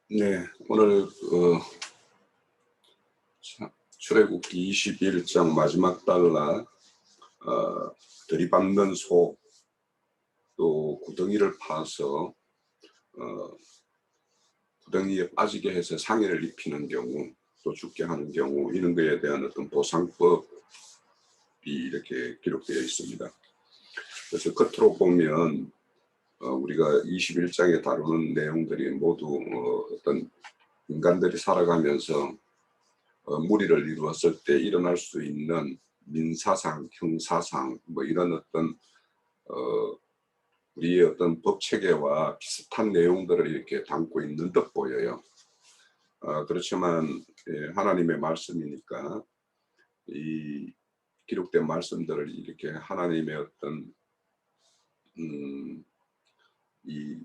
네, 오늘 출애굽기 21장 마지막 단락 들이받는 소, 또 구덩이를 파서 구덩이에 빠지게 해서 상해를 입히는 경우, 또 죽게 하는 경우, 이런 것에 대한 어떤 보상법이 이렇게 기록되어 있습니다. 그래서 겉으로 보면 우리가 21장에 다루는 내용들이 모두 어떤 인간들이 살아가면서 무리를 이루었을 때 일어날 수 있는 민사상, 형사상, 뭐 이런 어떤 우리의 어떤 법 체계와 비슷한 내용들을 이렇게 담고 있는 듯 보여요. 그렇지만 하나님의 말씀이니까 이 기록된 말씀들을 이렇게 하나님의 어떤 이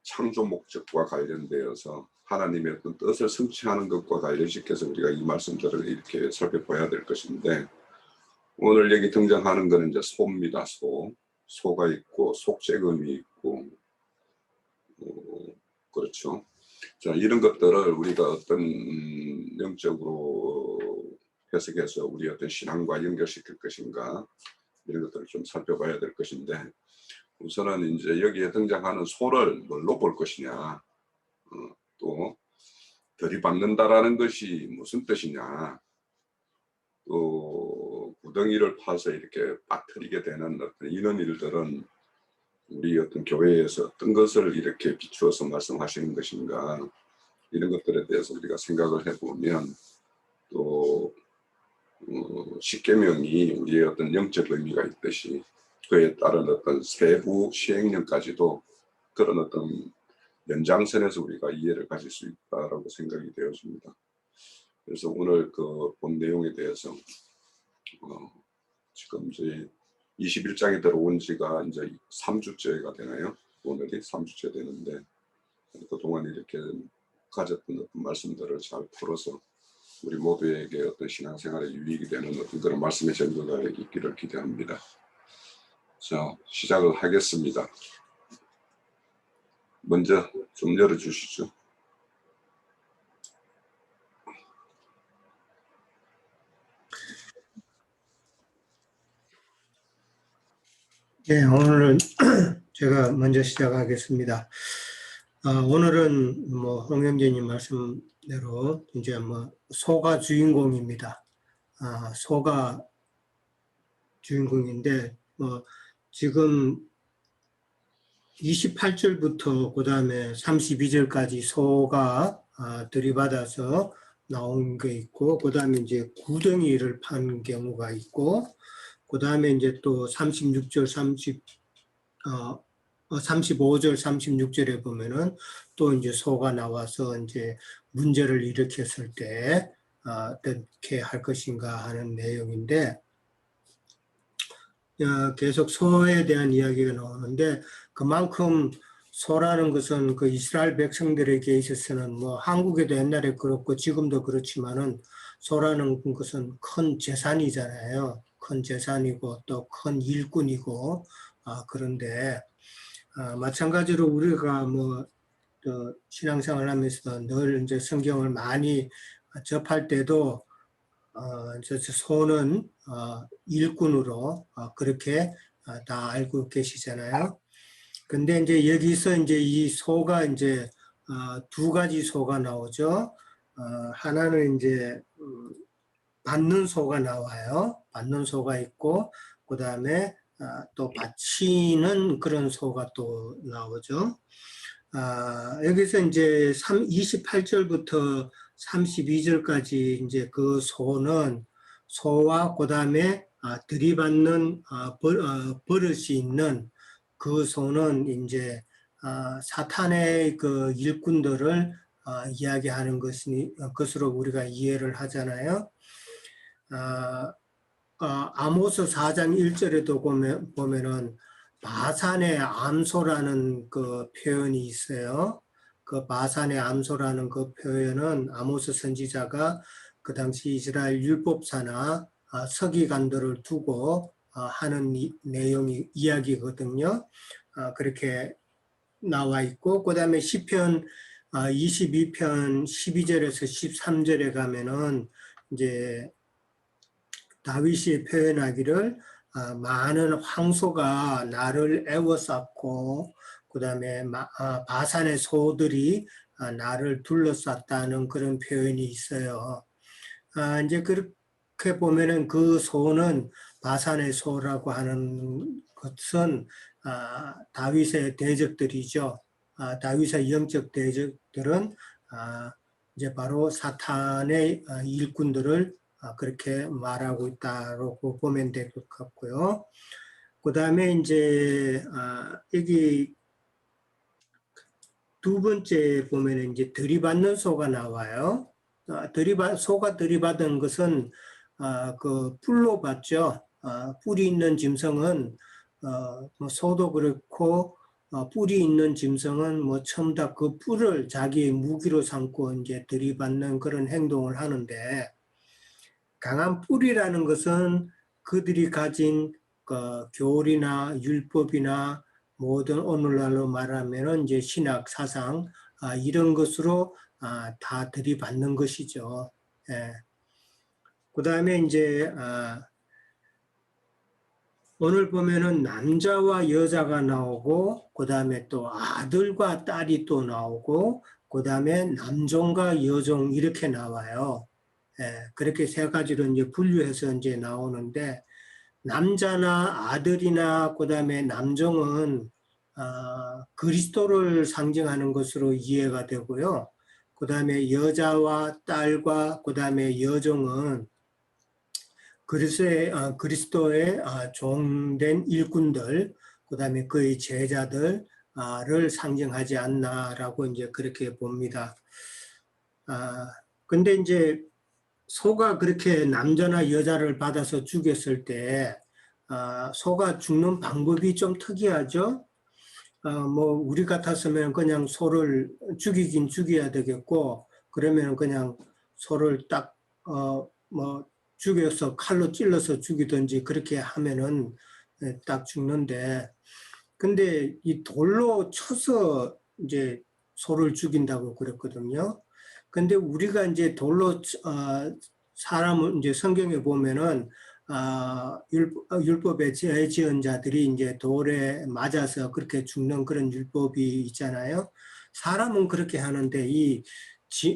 창조 목적과 관련되어서 하나님의 어떤 뜻을 성취하는 것과 관련시켜서 우리가 이 말씀들을 이렇게 살펴봐야 될 것인데, 오늘 여기 등장하는 것은 이제 소입니다. 소가 있고 속죄금이 있고 그렇죠. 자, 이런 것들을 우리가 어떤 영적으로 해석해서 우리 어떤 신앙과 연결시킬 것인가, 이런 것들을 좀 살펴봐야 될 것인데, 우선은 이제 여기에 등장하는 소를 뭘로 볼 것이냐, 또 들이받는다라는 것이 무슨 뜻이냐, 또 구덩이를 파서 이렇게 빠뜨리게 되는 어떤 이런 일들은 우리 어떤 교회에서 어떤 것을 이렇게 비추어서 말씀하시는 것인가, 이런 것들에 대해서 우리가 생각을 해보면, 또 십계명이 우리의 어떤 영적 의미가 있듯이 그에 따른 어떤 세부 시행령까지도 그런 어떤 연장선에서 우리가 이해를 가질 수 있다라고 생각이 되어집니다. 그래서 오늘 그 본 내용에 대해서 지금 이제 21장에 들어온 지가 이제 3주째가 되나요? 오늘이 3주째 되는데, 그동안 이렇게 가졌던 어떤 말씀들을 잘 풀어서 우리 모두에게 어떤 신앙생활에 유익이 되는 어떤 그런 말씀의 전도가 있기를 기대합니다. 자, 시작을 하겠습니다. 먼저 좀 열어주시죠. 네, 오늘은 제가 먼저 시작하겠습니다. 오늘은 뭐 홍영재님 말씀대로 이제 뭐 소가 주인공입니다. 소가 주인공인데 뭐 지금 28절부터 그 다음에 32절까지 소가 들이받아서 나온 게 있고, 그 다음에 이제 구덩이를 판 경우가 있고, 그 다음에 이제 또 36절, 35절, 36절에 보면은 또 이제 소가 나와서 이제 문제를 일으켰을 때 어떻게 할 것인가 하는 내용인데, 계속 소에 대한 이야기가 나오는데, 그만큼 소라는 것은 그 이스라엘 백성들에게 있어서는 뭐 한국에도 옛날에 그렇고 지금도 그렇지만은 소라는 것은 큰 재산이잖아요. 큰 재산이고 또 큰 일꾼이고, 그런데 마찬가지로 우리가 뭐 신앙생활 하면서 늘 이제 성경을 많이 접할 때도 소는 일꾼으로 그렇게 다 알고 계시잖아요. 근데 이제 여기서 이제 이 소가 이제 두 가지 소가 나오죠. 하나는 이제 받는 소가 나와요. 받는 소가 있고, 그 다음에 또 바치는 그런 소가 또 나오죠. 여기서 이제 28절부터 32절까지 이제 그 소는 소와 그 다음에 들이받는 버릇이 있는 그 소는 이제 사탄의 그 일꾼들을 이야기하는 것으로 우리가 이해를 하잖아요. 아모스 4장 1절에도 보면은 바산의 암소라는 그 표현이 있어요. 그 바산의 암소라는 그 표현은 아모스 선지자가 그 당시 이스라엘 율법사나 서기관들을 두고 하는 내용이 이야기거든요. 그렇게 나와 있고, 그 다음에 시편 22편 12절에서 13절에 가면은 이제 다윗이 표현하기를 많은 황소가 나를 애워쌌고, 그 다음에 바산의 소들이 나를 둘러쌌다는 그런 표현이 있어요. 이제 그렇게 보면은 그 소는 바산의 소라고 하는 것은 다윗의 대적들이죠. 다윗의 영적 대적들은 이제 바로 사탄의 일꾼들을 그렇게 말하고 있다고 보면 될 것 같고요. 그 다음에 이제 여기 두 번째 보면은 이제 들이받는 소가 나와요. 소가 들이받은 것은 그 뿔로 받죠. 뿔이 있는 짐승은 뭐 소도 그렇고 뿔이 있는 짐승은 뭐 처음 다 그 뿔을 자기의 무기로 삼고 이제 들이받는 그런 행동을 하는데, 강한 뿔이라는 것은 그들이 가진 그 교리나 율법이나 모든 오늘날로 말하면 이제 신학 사상 이런 것으로 다 들이받는 것이죠. 예. 그 다음에 이제 오늘 보면은 남자와 여자가 나오고, 그 다음에 또 아들과 딸이 또 나오고, 그 다음에 남종과 여종 이렇게 나와요. 예, 그렇게 세 가지로 이제 분류해서 이제 나오는데, 남자나 아들이나 그 다음에 남종은 그리스도를 상징하는 것으로 이해가 되고요. 그 다음에 여자와 딸과 그 다음에 여종은 그리스도의 종된 일꾼들, 그 다음에 그의 제자들을 상징하지 않나라고 이제 그렇게 봅니다. 근데 이제 소가 그렇게 남자나 여자를 받아서 죽였을 때, 소가 죽는 방법이 좀 특이하죠. 뭐 우리 같았으면 그냥 소를 죽이긴 죽여야 되겠고, 그러면 그냥 소를 딱 뭐 죽여서 칼로 찔러서 죽이든지 그렇게 하면은 딱 죽는데, 근데 이 돌로 쳐서 이제 소를 죽인다고 그랬거든요. 근데 우리가 이제 돌로 사람을 이제 성경에 보면은 율법에 죄 지은 자들이 이제 돌에 맞아서 그렇게 죽는 그런 율법이 있잖아요. 사람은 그렇게 하는데 이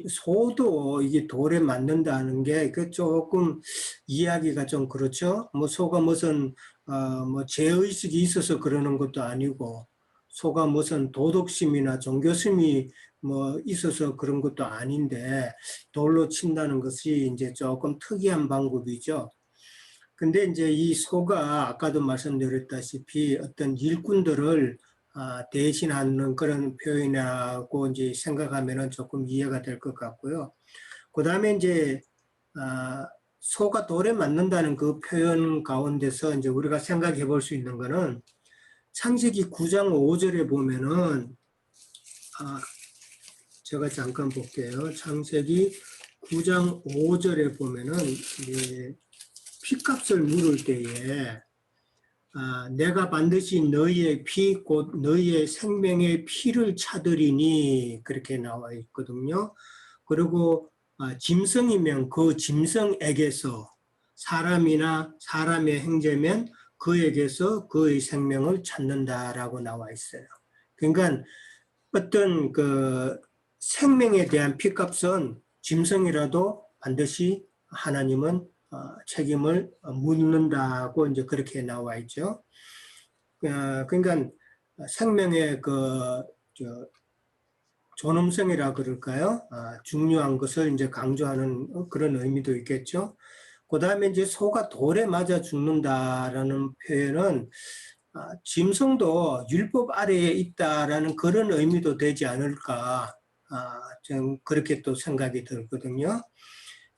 소도 이게 돌에 맞는다는 게 그 조금 이야기가 좀 그렇죠. 뭐 소가 무슨 뭐 죄의식이 있어서 그러는 것도 아니고, 소가 무슨 도덕심이나 종교심이 뭐 있어서 그런 것도 아닌데 돌로 친다는 것이 이제 조금 특이한 방법이죠. 근데 이제 이 소가 아까도 말씀드렸다시피 어떤 일꾼들을 대신하는 그런 표현이라고 이제 생각하면은 조금 이해가 될 것 같고요. 그 다음에 이제 소가 돌에 맞는다는 그 표현 가운데서 이제 우리가 생각해 볼 수 있는 거는 창세기 9장 5절에 보면은 제가 잠깐 볼게요. 창세기 9장 5절에 보면은 피값을 물을 때에 내가 반드시 너희의 피, 곧 너희의 생명의 피를 찾으리니 그렇게 나와 있거든요. 그리고 짐승이면 그 짐승에게서, 사람이나 사람의 행제면 그에게서 그의 생명을 찾는다라고 나와 있어요. 그러니까 어떤 그 생명에 대한 피값은 짐승이라도 반드시 하나님은 책임을 묻는다고 이제 그렇게 나와 있죠. 그러니까 생명의 그 존엄성이라 그럴까요? 중요한 것을 이제 강조하는 그런 의미도 있겠죠. 그 다음에 이제 소가 돌에 맞아 죽는다라는 표현은 짐승도 율법 아래에 있다라는 그런 의미도 되지 않을까, 좀 그렇게 또 생각이 들거든요.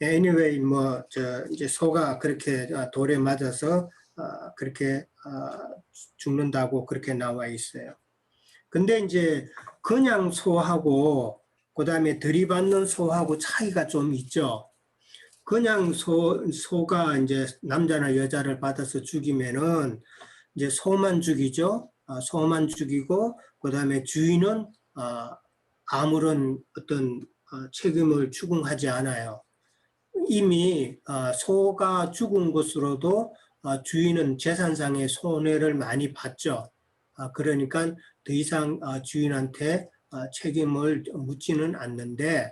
Anyway, 뭐 이제 소가 그렇게 돌에 맞아서 그렇게 죽는다고 그렇게 나와 있어요. 근데 이제 그냥 소하고 그다음에 들이받는 소하고 차이가 좀 있죠. 그냥 소가 이제 남자나 여자를 받아서 죽이면은 이제 소만 죽이죠. 소만 죽이고 그다음에 주인은 아무런 어떤 책임을 추궁하지 않아요. 이미 소가 죽은 것으로도 주인은 재산상의 손해를 많이 봤죠. 그러니까 더 이상 주인한테 책임을 묻지는 않는데,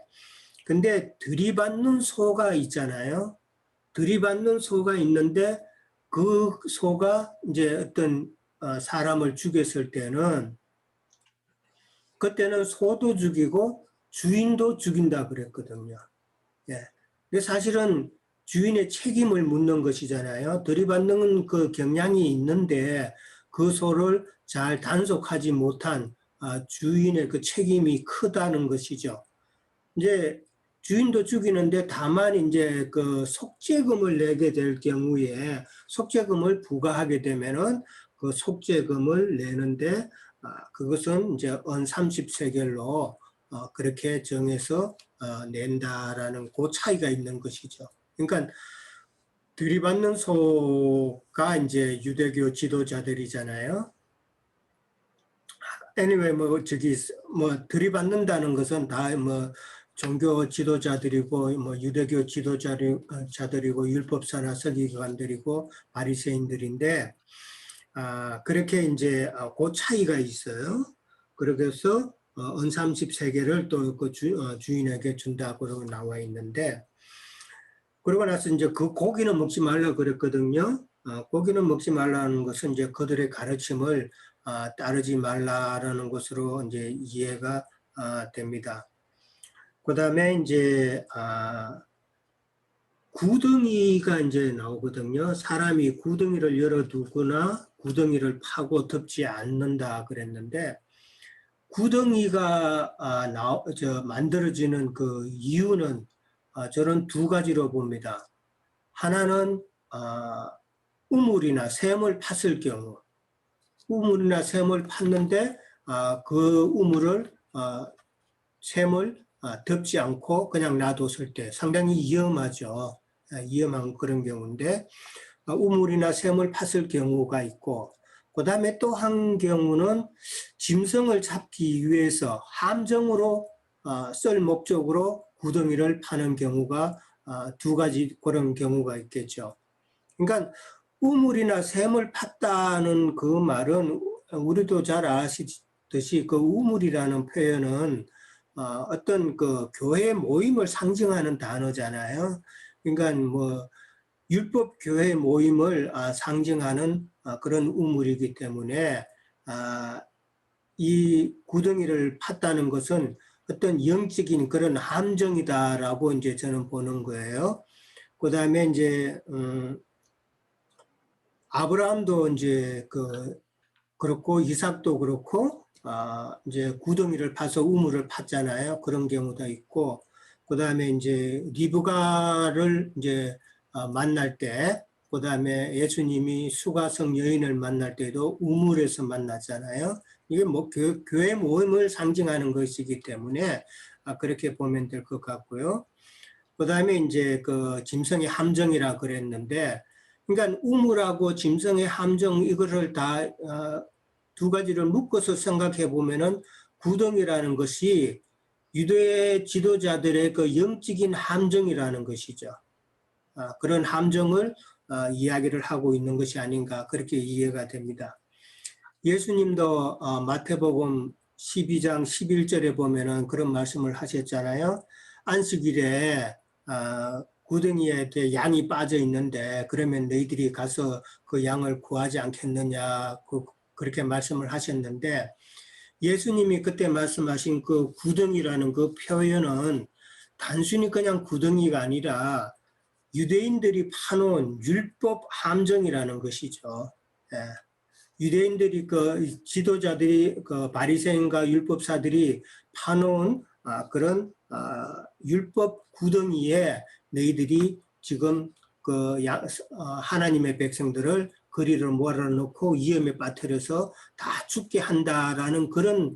근데 들이받는 소가 있잖아요. 들이받는 소가 있는데 그 소가 이제 어떤 사람을 죽였을 때는 그때는 소도 죽이고 주인도 죽인다 그랬거든요. 예. 근데 사실은 주인의 책임을 묻는 것이잖아요. 들이받는 그 경향이 있는데 그 소를 잘 단속하지 못한 주인의 그 책임이 크다는 것이죠. 이제 주인도 죽이는데 다만 이제 그 속죄금을 내게 될 경우에 속죄금을 부과하게 되면은 그 속죄금을 내는데 그것은 이제 은 30세겔로 그렇게 정해서 낸다라는 그 차이가 있는 것이죠. 그러니까 들이받는 소가 이제 유대교 지도자들이잖아요. anyway, 들이받는다는 것은 다 종교 지도자들이고 유대교 지도자들이고 율법사나 서기관들이고 바리새인들인데 그렇게 이제 그 차이가 있어요. 그래서 은 30세겔을 또 그 주인에게 준다고 나와 있는데, 그러고 나서 이제 그 고기는 먹지 말라 그랬거든요. 고기는 먹지 말라는 것은 이제 그들의 가르침을 따르지 말라라는 것으로 이제 이해가 됩니다. 그 다음에 이제 구덩이가 이제 나오거든요. 사람이 구덩이를 열어두거나 구덩이를 파고 덮지 않는다 그랬는데, 구덩이가 만들어지는 그 이유는 저는 두 가지로 봅니다. 하나는 우물이나 샘을 팠을 경우, 우물이나 샘을 팠는데 그 우물을 샘을 덮지 않고 그냥 놔뒀을 때 상당히 위험하죠. 위험한 그런 경우인데 우물이나 샘을 팠을 경우가 있고, 그 다음에 또 한 경우는 짐승을 잡기 위해서 함정으로 쓸 목적으로 구덩이를 파는 경우가 두 가지 그런 경우가 있겠죠. 그러니까 우물이나 샘을 팠다는 그 말은 우리도 잘 아시듯이 그 우물이라는 표현은 어떤 그 교회 모임을 상징하는 단어잖아요. 그러니까 율법 교회 모임을 상징하는 그런 우물이기 때문에 이 구덩이를 팠다는 것은 어떤 영적인 그런 함정이다라고 이제 저는 보는 거예요. 그 다음에 이제 아브라함도 이제 그렇고 이삭도 그렇고 이제 구덩이를 파서 우물을 팠잖아요. 그런 경우도 있고, 그 다음에 이제 리브가를 이제 만날 때, 그 다음에 예수님이 수가성 여인을 만날 때도 우물에서 만났잖아요. 이게 교회 모임을 상징하는 것이기 때문에 그렇게 보면 될 것 같고요. 그 다음에 이제 그 짐승의 함정이라 그랬는데, 그러니까 우물하고 짐승의 함정 이거를 다 두 가지를 묶어서 생각해 보면은 구덩이라는 것이 유대 지도자들의 그 영적인 함정이라는 것이죠. 그런 함정을 이야기를 하고 있는 것이 아닌가 그렇게 이해가 됩니다. 예수님도 마태복음 12장 11절에 보면은 그런 말씀을 하셨잖아요. 안식일에 구덩이에 양이 빠져 있는데 그러면 너희들이 가서 그 양을 구하지 않겠느냐 그렇게 말씀을 하셨는데, 예수님이 그때 말씀하신 그 구덩이라는 그 표현은 단순히 그냥 구덩이가 아니라 유대인들이 파놓은 율법 함정이라는 것이죠. 유대인들이 그 지도자들이 그 바리새인과 율법사들이 파놓은 그런 율법 구덩이에 너희들이 지금 하나님의 백성들을 거리를 몰아넣고 위험에 빠뜨려서 다 죽게 한다라는 그런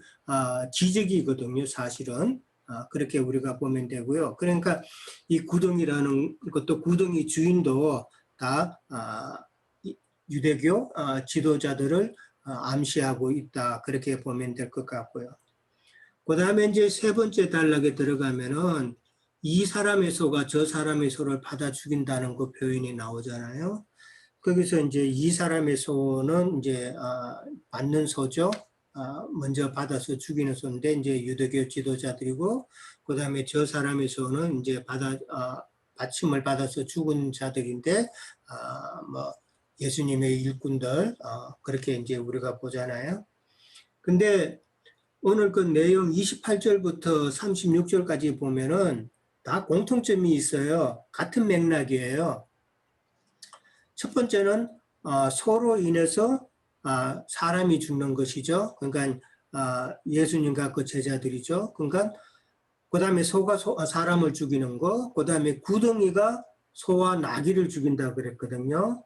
지적이거든요, 사실은. 그렇게 우리가 보면 되고요. 그러니까 이 구덩이라는 것도 구덩이 주인도 다 유대교 지도자들을 암시하고 있다. 그렇게 보면 될 것 같고요. 그 다음에 이제 세 번째 단락에 들어가면은 이 사람의 소가 저 사람의 소를 받아 죽인다는 그 표현이 나오잖아요. 거기서 이제 이 사람의 소는 이제 받는 소죠. 먼저 받아서 죽이는 소인데 이제 유대교 지도자들이고, 그 다음에 저 사람의 소는 이제 받침을 받아서 죽은 자들인데, 뭐 예수님의 일꾼들 그렇게 이제 우리가 보잖아요. 근데 오늘 그 내용 28절부터 36절까지 보면은 다 공통점이 있어요. 같은 맥락이에요. 첫 번째는 소로 인해서 사람이 죽는 것이죠. 그러니까 예수님과 그 제자들이죠. 그러니까 그 다음에 소가 사람을 죽이는 거, 그 다음에 구덩이가 소와 나귀를 죽인다 그랬거든요.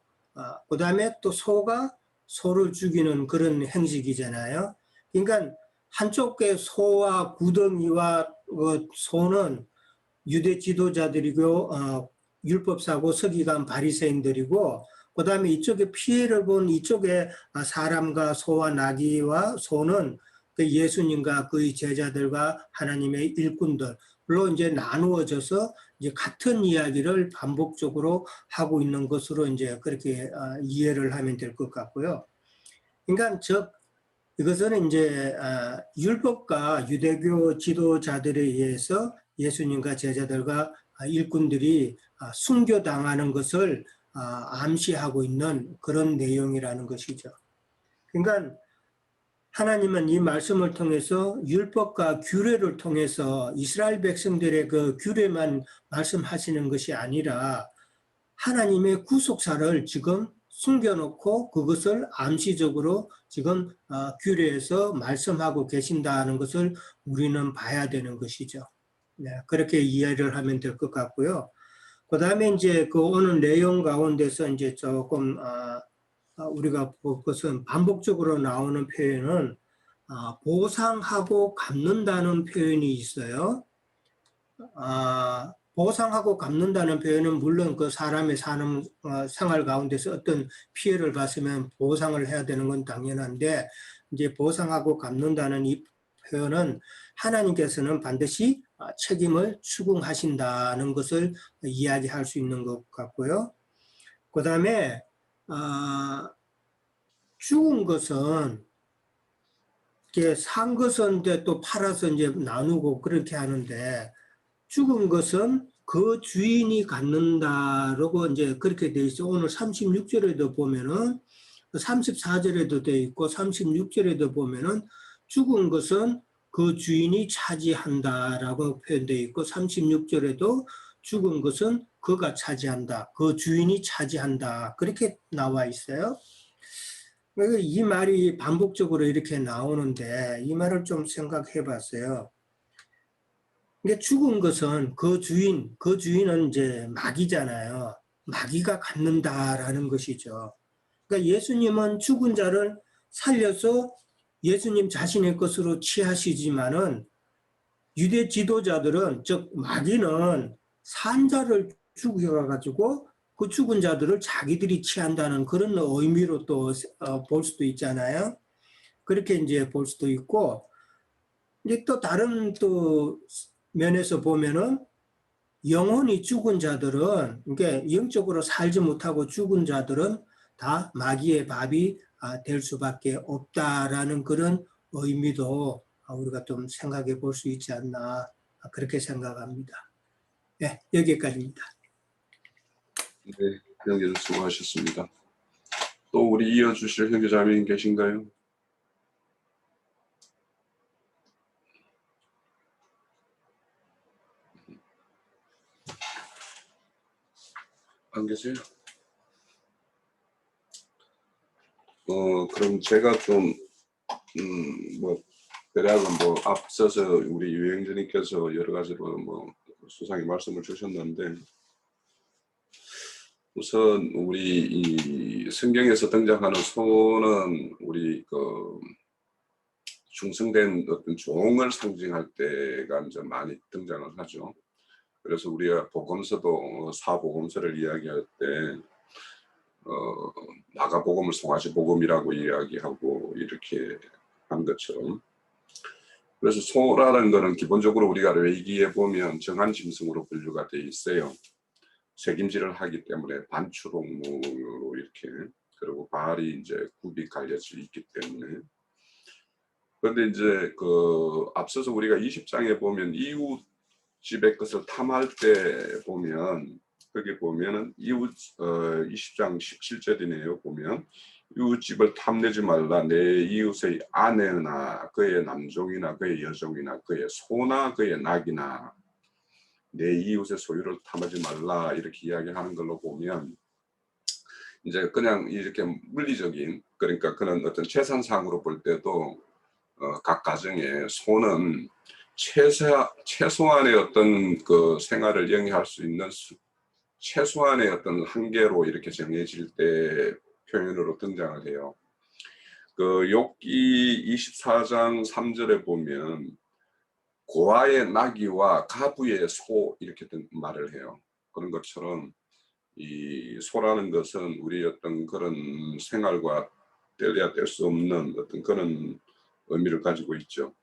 그 다음에 또 소가 소를 죽이는 그런 행식이잖아요. 그러니까 한쪽에 소와 구덩이와 소는 유대 지도자들이고 율법사고 서기관 바리새인들이고, 그 다음에 이쪽에 피해를 본 이쪽에 사람과 소와 나귀와 소는 그 예수님과 그의 제자들과 하나님의 일꾼들로 이제 나누어져서 이제 같은 이야기를 반복적으로 하고 있는 것으로 이제 그렇게 이해를 하면 될 것 같고요. 그러니까 즉 이것은 이제 율법과 유대교 지도자들에 의해서 예수님과 제자들과 일꾼들이 순교당하는 것을 암시하고 있는 그런 내용이라는 것이죠. 그러니까 하나님은 이 말씀을 통해서 율법과 규례를 통해서 이스라엘 백성들의 그 규례만 말씀하시는 것이 아니라 하나님의 구속사를 지금 숨겨놓고 그것을 암시적으로 지금 규례에서 말씀하고 계신다는 것을 우리는 봐야 되는 것이죠. 네, 그렇게 이해를 하면 될 것 같고요. 그 다음에 이제 그 오늘 내용 가운데서 이제 조금 우리가 볼 것은 반복적으로 나오는 표현은 보상하고 갚는다는 표현이 있어요. 보상하고 갚는다는 표현은 물론 그 사람의 사는 생활 가운데서 어떤 피해를 봤으면 보상을 해야 되는 건 당연한데, 이제 보상하고 갚는다는 이 표현은 하나님께서는 반드시 책임을 추궁하신다는 것을 이야기할 수 있는 것 같고요. 그 다음에 죽은 것은 이게 산 것은 또 팔아서 이제 나누고 그렇게 하는데, 죽은 것은 그 주인이 갖는다라고 이제 그렇게 돼 있어. 오늘 36절에도 보면은 34절에도 돼 있고 36절에도 보면은 죽은 것은 그 주인이 차지한다라고 표현되어 있고 36절에도 죽은 것은 그가 차지한다. 그 주인이 차지한다. 그렇게 나와 있어요. 이 말이 반복적으로 이렇게 나오는데 이 말을 좀 생각해 봤어요. 이게 죽은 것은 그 주인은 이제 마귀잖아요. 마귀가 갖는다라는 것이죠. 그러니까 예수님은 죽은 자를 살려서 예수님 자신의 것으로 취하시지만은 유대 지도자들은, 즉 마귀는 산 자를 죽여가지고 그 죽은 자들을 자기들이 취한다는 그런 의미로 또 볼 수도 있잖아요. 그렇게 이제 볼 수도 있고, 이제 또 다른 또 면에서 보면은 영혼이 죽은 자들은, 그러니까 영적으로 살지 못하고 죽은 자들은 다 마귀의 밥이 될 수밖에 없다라는 그런 의미도 우리가 좀 생각해 볼 수 있지 않나 그렇게 생각합니다. 네, 여기까지입니다. 네, 형제들 수고하셨습니다. 또 우리 이어주실 형제자매님 계신가요? 안 계세요? 그럼 제가 좀 대략은 앞서서 우리 유영재님께서 여러 가지로 수상히 말씀을 주셨는데, 우선 우리 이 성경에서 등장하는 소는 우리 그 충성된 어떤 종을 상징할 때가 이제 많이 등장을 하죠. 그래서 우리가 복음서도 사복음서를 이야기할 때 마가복음을 송아지복음이라고 이야기하고 이렇게 한 것처럼, 그래서 소라는 거는 기본적으로 우리가 레위기에 보면 정한 짐승으로 분류가 돼 있어요. 색임질을 하기 때문에 반추록무로 이렇게, 그리고 발이 이제 굽이 갈려져 있기 때문에. 그런데 이제 그 앞서서 우리가 20장에 보면 이웃 집의 것을 탐할 때 보면, 거기 보면은 이웃 20장 17절이네요. 보면 이웃집을 탐내지 말라. 내 이웃의 아내나 그의 남종이나 그의 여종이나 그의 소나 그의 낙이나 내 이웃의 소유를 탐하지 말라, 이렇게 이야기하는 걸로 보면, 이제 그냥 이렇게 물리적인, 그러니까 그런 어떤 재산상으로 볼 때도 각 가정에 소는 최소한의 어떤 그 생활을 영위할 수 있는 최소한의 어떤 한계로 이렇게 정해질 때 표현으로 등장을 해요. 그 욥기 24장 3절에 보면 고아의 나귀와 가부의 소, 이렇게 말을 해요. 그런 것처럼 이 소라는 것은 우리 어떤 그런 생활과 뗄래야 뗄 수 없는 어떤 그런 의미를 가지고 있죠.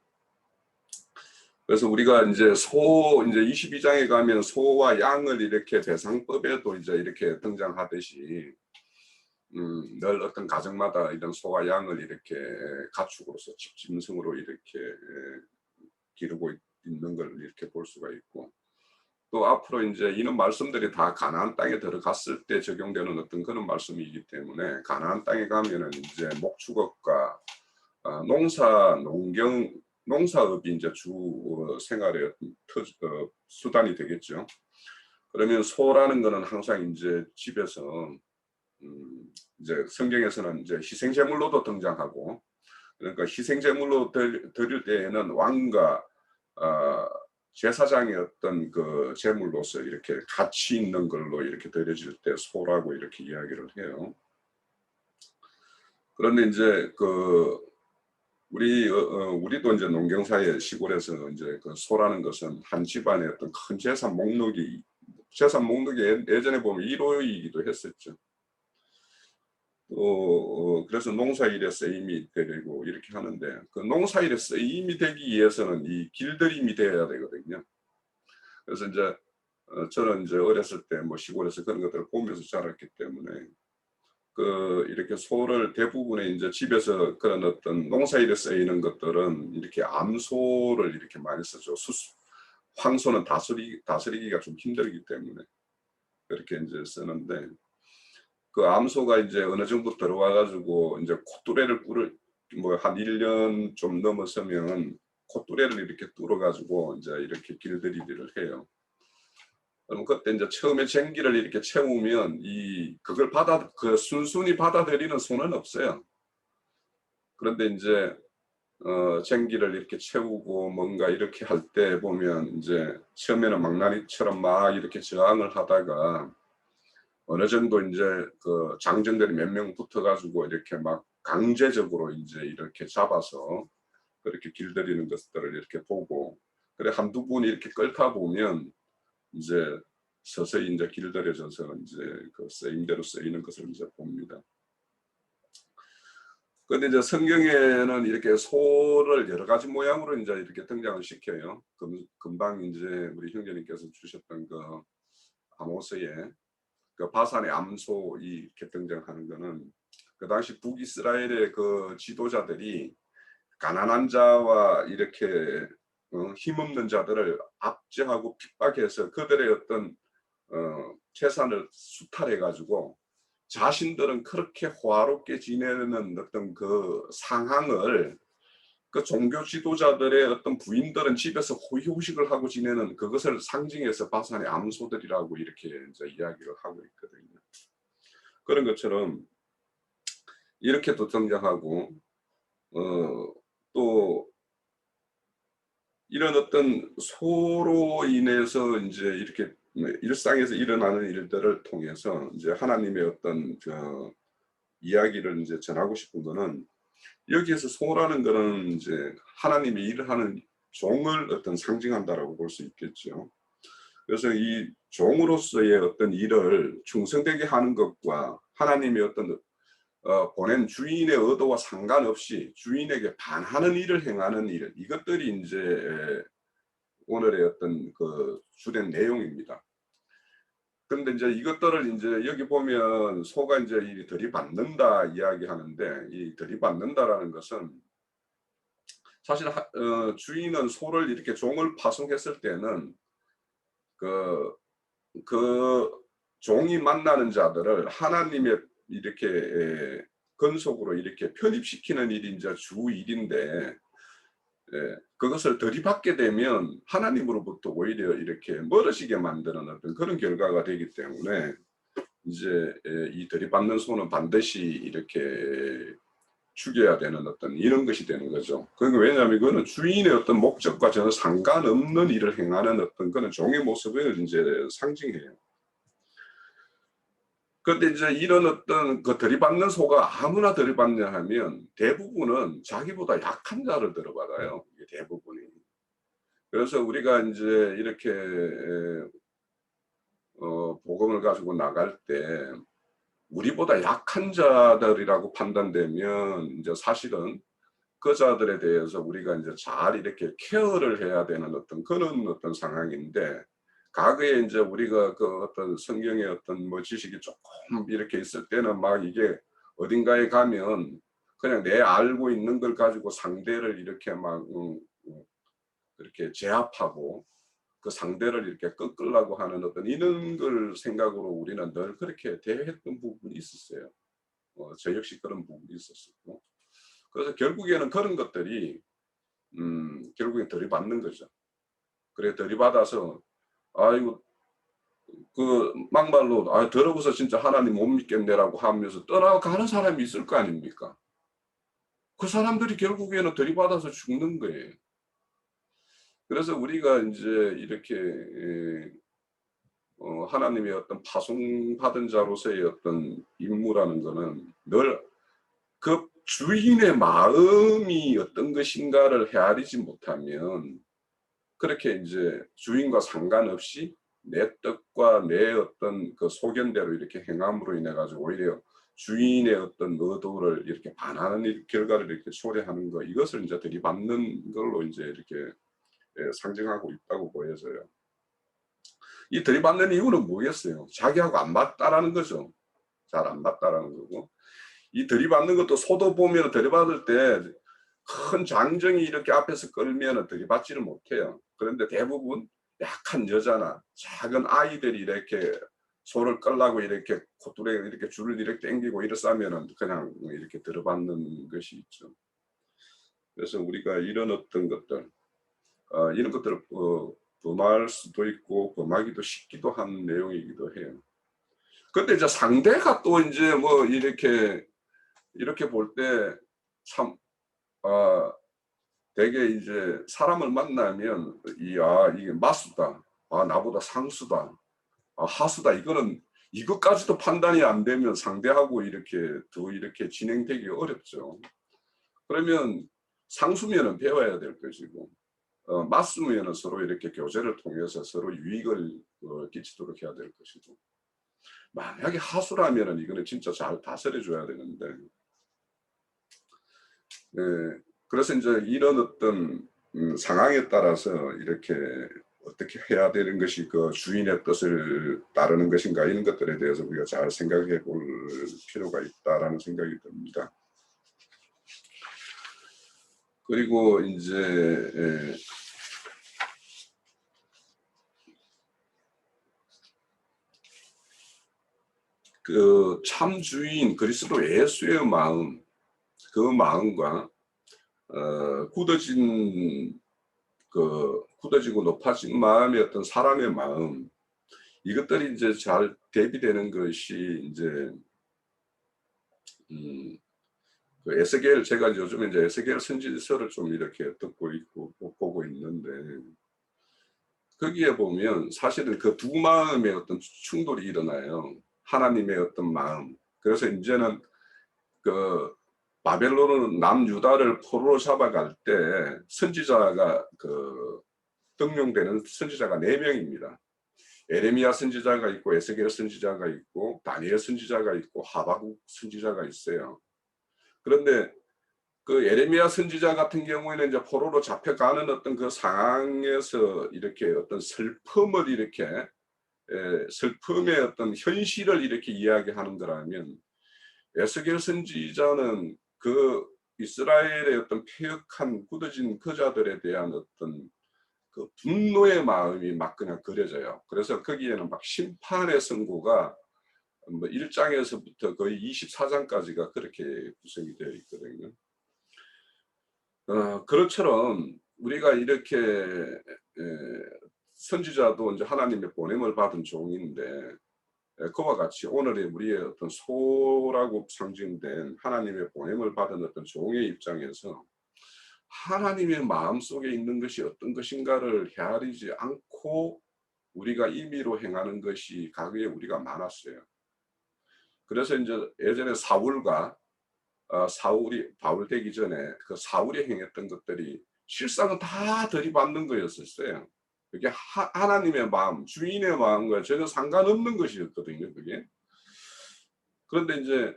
그래서 우리가 이제 이제 22장에 가면 소와 양을 이렇게 배상법에도 이제 이렇게 등장하듯이, 늘 어떤 가정마다 이런 소와 양을 이렇게 가축으로서 집짐승으로 이렇게 기르고 있는 걸 이렇게 볼 수가 있고, 또 앞으로 이제 이런 말씀들이 다 가나안 땅에 들어갔을 때 적용되는 어떤 그런 말씀이기 때문에, 가나안 땅에 가면은 이제 목축업과 농사업이 이제 주 생활의 수단이 되겠죠. 그러면 소라는 거는 항상 이제 집에서 이제 성경에서는 이제 희생제물로도 등장하고, 그러니까 희생제물로 드릴 때에는 왕과 제사장의 어떤 그 제물로서 이렇게 가치 있는 걸로 이렇게 드려질 때 소라고 이렇게 이야기를 해요. 그런데 이제 그 우리도 이제 농경사회 시골에서 이제 그 소라는 것은 한 집안의 어떤 큰 재산 목록이 예전에 보면 1호이기도 했었죠. 또 그래서 농사일에 쓰임이 되고 이렇게 하는데, 그 농사일에 쓰임이 되기 위해서는 이 길들임이 돼야 되거든요. 그래서 이제 저는 이제 어렸을 때 뭐 시골에서 그런 것들을 보면서 자랐기 때문에, 그 이렇게 소를 대부분의 이제 집에서 그런 어떤 농사일에 쓰이는 것들은 이렇게 암소를 이렇게 많이 쓰죠. 황소는 다스리기가 좀 힘들기 때문에 그렇게 이제 쓰는데, 그 암소가 이제 어느 정도 들어와 가지고 이제 콧뚜레를 뭐 한 1년 좀 넘어서면 콧뚜레를 이렇게 뚫어 가지고 이제 이렇게 길들이기를 해요. 그럼 그때 이제 처음에 쟁기를 이렇게 채우면 그걸 순순히 받아들이는 소는 없어요. 그런데 이제 쟁기를 이렇게 채우고 뭔가 이렇게 할 때 보면 이제 처음에는 망나니처럼 막 이렇게 저항을 하다가 어느 정도 이제 그 장정들이 몇 명 붙어가지고 이렇게 막 강제적으로 이제 이렇게 잡아서 그렇게 길들이는 것들을 이렇게 보고, 그래 한두 분이 이렇게 끌다 보면 이제 서서히 이제 길들여져서 이제 그 쓰임대로 쓰이는 것을 이제 봅니다. 그런데 이제 성경에는 이렇게 소를 여러 가지 모양으로 이제 이렇게 등장을 시켜요. 금방 이제 우리 형제님께서 주셨던 그 아모스의 그 바산의 암소 이렇게 등장하는 거는, 그 당시 북이스라엘의 그 지도자들이 가난한 자와 이렇게 힘없는 자들을 압제하고 핍박해서 그들의 어떤 재산을 수탈해 가지고 자신들은 그렇게 호화롭게 지내는 어떤 그 상황을, 그 종교 지도자들의 어떤 부인들은 집에서 호의호식을 하고 지내는 그것을 상징해서 바산의 암소들이라고 이렇게 이제 이야기를 하고 있거든요. 그런 것처럼 이렇게도 등장하고, 또 이런 어떤 소로 인해서 이제 이렇게 일상에서 일어나는 일들을 통해서 이제 하나님의 어떤 이야기를 이제 전하고 싶은 거는, 여기에서 소라는 거는 이제 하나님이 일을 하는 종을 어떤 상징한다라고 볼 수 있겠죠. 그래서 이 종으로서의 어떤 일을 충성되게 하는 것과 하나님의 어떤 보낸 주인의 의도와 상관없이 주인에게 반하는 일을 행하는 일, 이것들이 이제 오늘의 어떤 그 주된 내용입니다. 그런데 이제 이것들을 이제 여기 보면 소가 이제 이 들이받는다 이야기하는데, 이 들이받는다라는 것은 사실 주인은 소를 이렇게 종을 파송했을 때는 그 종이 만나는 자들을 하나님의 이렇게 근속으로 이렇게 편입시키는 일이 이제 주 일인데, 그것을 들이받게 되면 하나님으로부터 오히려 이렇게 멀어지게 만드는 어떤 그런 결과가 되기 때문에 이제 이 들이받는 소는 반드시 이렇게 죽여야 되는 어떤 이런 것이 되는 거죠. 그러니까 왜냐하면 그거는 주인의 어떤 목적과 전혀 상관없는 일을 행하는 어떤 그런 종의 모습을 이제 상징해요. 그런데 이제 이런 어떤 그 들이받는 소가 아무나 들이받냐 하면 대부분은 자기보다 약한 자를 들어받아요. 이게 대부분이. 그래서 우리가 이제 이렇게 복음을 가지고 나갈 때 우리보다 약한 자들이라고 판단되면 이제 사실은 그 자들에 대해서 우리가 이제 잘 이렇게 케어를 해야 되는 어떤 그런 어떤 상황인데, 과거에 이제 우리가 그 어떤 성경의 어떤 뭐 지식이 조금 이렇게 있을 때는 막 이게 어딘가에 가면 그냥 내 알고 있는 걸 가지고 상대를 이렇게 막 그렇게 제압하고 그 상대를 이렇게 꺾으려고 하는 어떤 이런 걸 생각으로 우리는 늘 그렇게 대했던 부분이 있었어요. 저 역시 그런 부분이 있었고, 그래서 결국에는 그런 것들이 결국엔 들이받는 거죠. 그래 들이받아서 아이고 그 막말로 더러워서 진짜 하나님 못 믿겠네라고 하면서 떠나가는 사람이 있을 거 아닙니까? 그 사람들이 결국에는 들이받아서 죽는 거예요. 그래서 우리가 이제 이렇게 하나님의 어떤 파송받은 자로서의 어떤 임무라는 거는 늘 그 주인의 마음이 어떤 것인가를 헤아리지 못하면 그렇게 이제 주인과 상관없이 내 뜻과 내 어떤 그 소견대로 이렇게 행함으로 인해 가지고 오히려 주인의 어떤 의도를 이렇게 반하는 결과를 이렇게 초래하는 거, 이것을 이제 들이받는 걸로 이제 이렇게 상징하고 있다고 보여져요. 이 들이받는 이유는 뭐겠어요? 자기하고 안 맞다라는 거죠. 잘 안 맞다라는 거고. 이 들이받는 것도 소도 보면 들이받을 때 큰 장정이 이렇게 앞에서 끌면 들이받지를 못해요. 그런데 대부분 약한 여자나 작은 아이들이 이렇게 소를 끌라고 이렇게 콧줄에 이렇게 줄을 이렇게 당기고 이렇사면은 그냥 이렇게 들어받는 것이 있죠. 그래서 우리가 이런 어떤 것들, 이런 것들을 범할 수도 있고 범하기도 쉽기도 한 내용이기도 해요. 근데 이제 상대가 또 이제 뭐 이렇게 볼 때 참, 되게 이제 사람을 만나면, 이게 마수다. 나보다 상수다. 하수다. 이것까지도 판단이 안 되면 상대하고 이렇게 더 이렇게 진행되기 어렵죠. 그러면 상수면은 배워야 될 것이고, 맞수면은 서로 이렇게 교제를 통해서 서로 유익을 끼치도록 해야 될 것이고, 만약에 하수라면은 이거는 진짜 잘 다스려 줘야 되는데, 그래서 이제 이런 어떤 상황에 따라서 이렇게 어떻게 해야 되는 것이 그 주인의 뜻을 따르는 것인가, 이런 것들에 대해서 우리가 잘 생각해 볼 필요가 있다라는 생각이 듭니다. 그리고 이제 그 참 주인 그리스도 예수의 마음, 그 마음과 굳어지고 높아진 마음의 어떤 사람의 마음, 이것들이 이제 잘 대비되는 것이 이제 그 에스겔, 제가 요즘에 이제 에스겔 선지서를 좀 이렇게 듣고 있고 보고 있는데, 거기에 보면 사실은 그 두 마음의 어떤 충돌이 일어나요. 하나님의 어떤 마음. 그래서 이제는 그 바벨론은 남유다를 포로로 잡아갈 때 선지자가 등용되는 선지자가 4명입니다. 에레미야 선지자가 있고 에스겔 선지자가 있고 다니엘 선지자가 있고 하박국 선지자가 있어요. 그런데 그 에레미야 선지자 같은 경우에는 이제 포로로 잡혀가는 어떤 그 상황에서 이렇게 어떤 슬픔을 이렇게 슬픔의 어떤 현실을 이렇게 이야기하는 거라면, 에스겔 선지자는 그 이스라엘의 어떤 패역한 굳어진 그자들에 대한 어떤 그 분노의 마음이 막 그냥 그려져요. 그래서 거기에는 막 심판의 선고가 뭐 1장에서부터 거의 24장까지가 그렇게 구성이 되어 있거든요. 그것처럼 우리가 이렇게 선지자도 이제 하나님의 보냄을 받은 종인데, 그와 같이 오늘의 우리의 어떤 소라고 상징된 하나님의 보냄을 받은 어떤 종의 입장에서 하나님의 마음속에 있는 것이 어떤 것인가를 헤아리지 않고 우리가 임의로 행하는 것이 과거에 우리가 많았어요. 그래서 이제 예전에 사울이 바울 되기 전에 그 사울이 행했던 것들이 실상은 다 들이받는 거였었어요. 그게 하나님의 마음, 주인의 마음과 전혀 상관없는 것이었거든요, 그게. 그런데 이제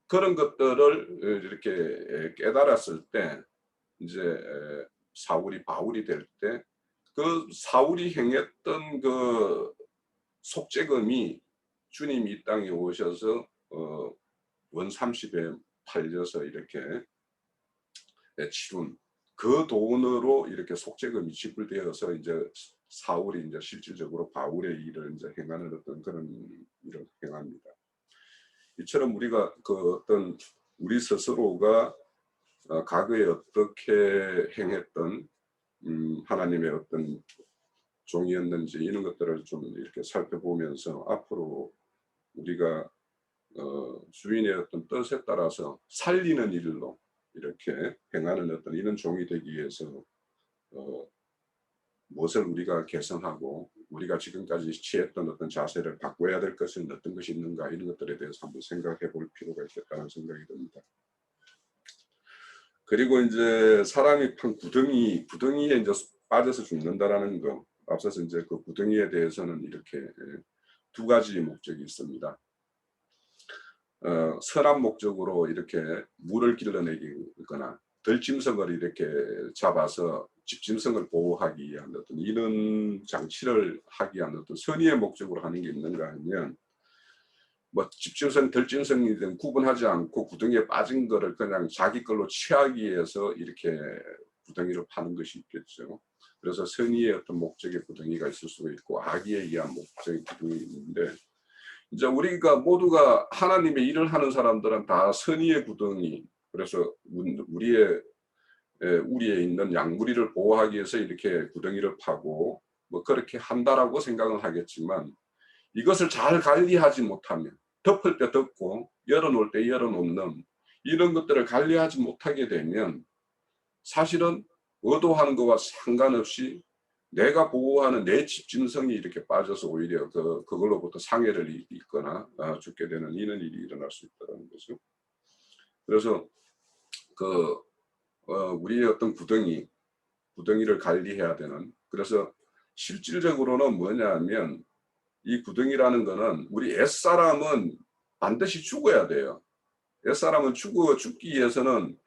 그런 것들을 이렇게 깨달았을 때, 이제 사울이 바울이 될 때, 그 사울이 행했던 그 속죄금이 주님이 이 땅에 오셔서 원 30에 팔려서 이렇게 치룬 그 돈으로 이렇게 속죄금이 지불되어서 이제 사울이 이제 실질적으로 바울의 일을 이제 행하는 어떤 그런 일을 행합니다. 이처럼 우리가 그 어떤 우리 스스로가 과거에 어떻게 행했던 하나님의 어떤 종이었는지 이런 것들을 좀 이렇게 살펴보면서 앞으로 우리가 주인의 어떤 뜻에 따라서 살리는 일로 이렇게 행하는 어떤 이런 종이 되기 위해서 무엇을 우리가 개선하고 우리가 지금까지 취했던 어떤 자세를 바꿔야 될 것은 어떤 것이 있는가, 이런 것들에 대해서 한번 생각해 볼 필요가 있겠다는 생각이 듭니다. 그리고 이제 사람이 판 구덩이에 이제 빠져서 죽는다라는 거, 앞서서 이제 그 구덩이에 대해서는 이렇게 두 가지 목적이 있습니다. 선한 목적으로 이렇게 물을 길러내거나 들짐승을 이렇게 잡아서 집짐승을 보호하기 위한 어떤 이런 장치를 하기 위한 어떤 선의의 목적으로 하는 게 있는가 하면, 뭐 집짐승, 들짐승이든 구분하지 않고 구덩이에 빠진 거를 그냥 자기 걸로 취하기 위해서 이렇게 구덩이를 파는 것이 있겠죠. 그래서 선의의 어떤 목적의 구덩이가 있을 수가 있고 악의에 의한 목적의 구덩이 있는데, 이제 우리가 모두가 하나님의 일을 하는 사람들은 다 선의의 구덩이, 그래서 우리에 있는 양무리를 보호하기 위해서 이렇게 구덩이를 파고 뭐 그렇게 한다라고 생각은 하겠지만, 이것을 잘 관리하지 못하면, 덮을 때 덮고 열어놓을 때 열어놓는 이런 것들을 관리하지 못하게 되면 사실은 의도하는 것과 상관없이 내가 보호하는 내 집짐승이 이렇게 빠져서 오히려 그걸로부터 상해를 입거나 죽게 되는 이런 일이 일어날 수 있다는 거죠. 그래서 우리의 어떤 구덩이를 관리해야 되는, 그래서 실질적으로는 뭐냐면 이 구덩이라는 거는 우리 옛사람은 반드시 죽어야 돼요. 옛사람은 죽기 위해서는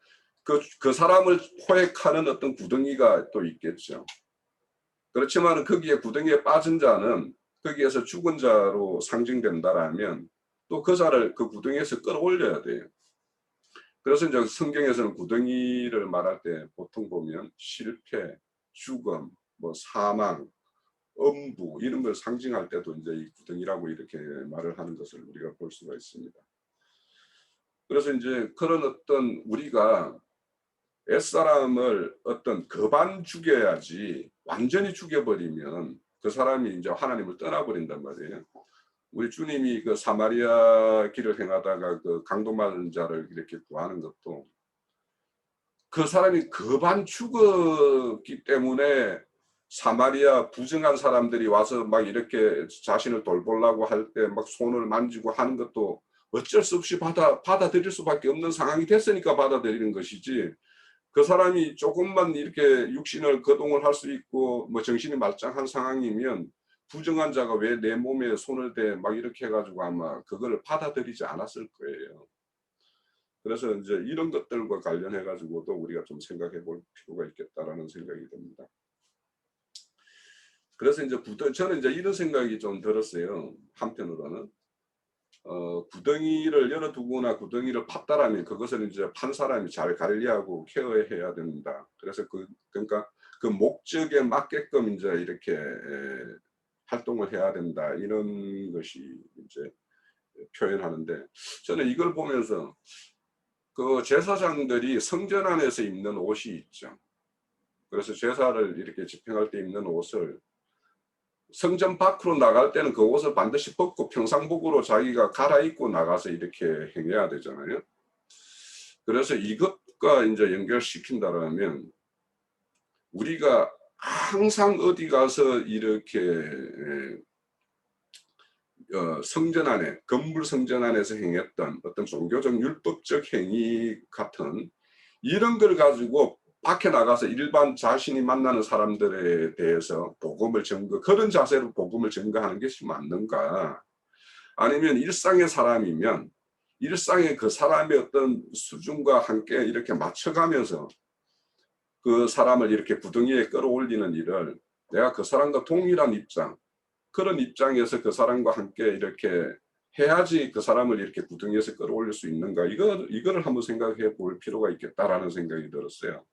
그 사람을 포획하는 어떤 구덩이가 또 있겠죠. 그렇지만 거기에 구덩이에 빠진 자는 거기에서 죽은 자로 상징된다라면 또 그 자를 그 구덩이에서 끌어올려야 돼요. 그래서 이제 성경에서는 구덩이를 말할 때 보통 보면 실패, 죽음, 뭐 사망, 엄부 이런 걸 상징할 때도 이제 이 구덩이라고 이렇게 말을 하는 것을 우리가 볼 수가 있습니다. 그래서 이제 그런 어떤 우리가 옛사람을 어떤 거반 죽여야지, 완전히 죽여버리면 그 사람이 이제 하나님을 떠나버린단 말이에요. 우리 주님이 그 사마리아 길을 행하다가 그 강도 맞은 자를 이렇게 구하는 것도 그 사람이 거반 죽었기 때문에 사마리아 부정한 사람들이 와서 막 이렇게 자신을 돌보려고 할 때 막 손을 만지고 하는 것도 어쩔 수 없이 받아들일 수밖에 없는 상황이 됐으니까 받아들이는 것이지, 그 사람이 조금만 이렇게 육신을 거동을 할 수 있고 뭐 정신이 말짱한 상황이면 부정한 자가 왜 내 몸에 손을 대 막 이렇게 해가지고 아마 그걸 받아들이지 않았을 거예요. 그래서 이제 이런 것들과 관련해 가지고도 우리가 좀 생각해 볼 필요가 있겠다라는 생각이 듭니다. 그래서 이제 저는 이제 이런 생각이 좀 들었어요. 한편으로는 구덩이를 열어두거나 구덩이를 팠다라면 그것을 이제 판 사람이 잘 관리하고 케어해야 된다. 그래서 그러니까 그 목적에 맞게끔 이제 이렇게 활동을 해야 된다. 이런 것이 이제 표현하는데, 저는 이걸 보면서 그 제사장들이 성전 안에서 입는 옷이 있죠. 그래서 제사를 이렇게 집행할 때 입는 옷을 성전 밖으로 나갈 때는 그 옷을 반드시 벗고 평상복으로 자기가 갈아입고 나가서 이렇게 행해야 되잖아요. 그래서 이것과 이제 연결시킨다라면 우리가 항상 어디 가서 이렇게 성전 안에, 건물 성전 안에서 행했던 어떤 종교적 율법적 행위 같은 이런 걸 가지고 밖에 나가서 일반 자신이 만나는 사람들에 대해서 복음을 그런 자세로 복음을 전가하는 것이 맞는가? 아니면 일상의 사람이면 일상의 그 사람의 어떤 수준과 함께 이렇게 맞춰가면서 그 사람을 이렇게 구덩이에 끌어올리는 일을 내가 그 사람과 동일한 입장, 그런 입장에서 그 사람과 함께 이렇게 해야지 그 사람을 이렇게 구덩이에서 끌어올릴 수 있는가? 이거를 한번 생각해 볼 필요가 있겠다라는 생각이 들었어요.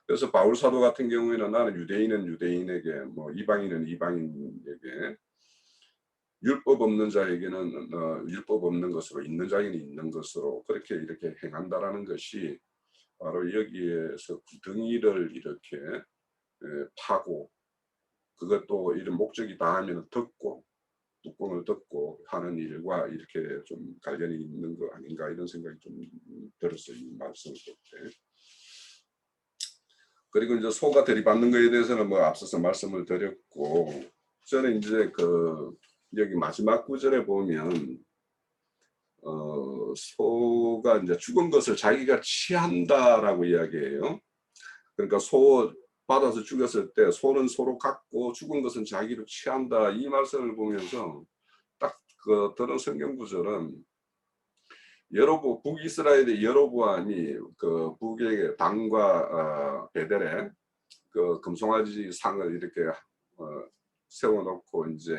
그래서 바울 사도 같은 경우에는 나는 유대인은 유대인에게, 뭐 이방인은 이방인에게, 율법 없는 자에게는 율법 없는 것으로, 있는 자에게는 있는 것으로 그렇게 이렇게 행한다라는 것이 바로 여기에서 구덩이를 이렇게 파고 그것도 이런 목적이 다하면 덮고 뚜껑을 덮고 하는 일과 이렇게 좀 관련이 있는 거 아닌가 이런 생각이 좀 들었어요. 이 말씀을 볼 때. 그리고 이제 소가 들이받는 거에 대해서는 뭐 앞서서 말씀을 드렸고, 저는 이제 여기 마지막 구절에 보면 소가 이제 죽은 것을 자기가 취한다라고 이야기해요. 그러니까 소 받아서 죽였을 때 소는 소로 갖고 죽은 것은 자기로 취한다. 이 말씀을 보면서 딱 들은 성경 구절은 북이스라엘의 여로보암이 그 북의 당과 베델에 그 금송아지 상을 이렇게 세워놓고 이제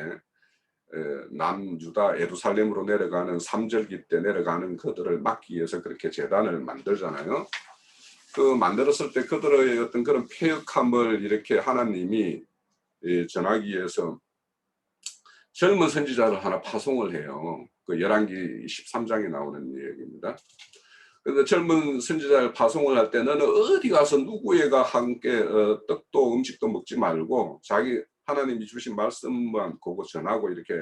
남유다 예루살렘으로 내려가는 삼절기 때 내려가는 그들을 막기 위해서 그렇게 제단을 만들잖아요. 그 만들었을 때 그들의 어떤 그런 패역함을 이렇게 하나님이 전하기 위해서 젊은 선지자를 하나 파송을 해요. 그 열왕기 13장에 나오는 얘기입니다. 그래서 젊은 선지자를 파송을 할 때 너는 어디 가서 누구애가 함께 떡도 음식도 먹지 말고 자기 하나님이 주신 말씀만 그거 전하고 이렇게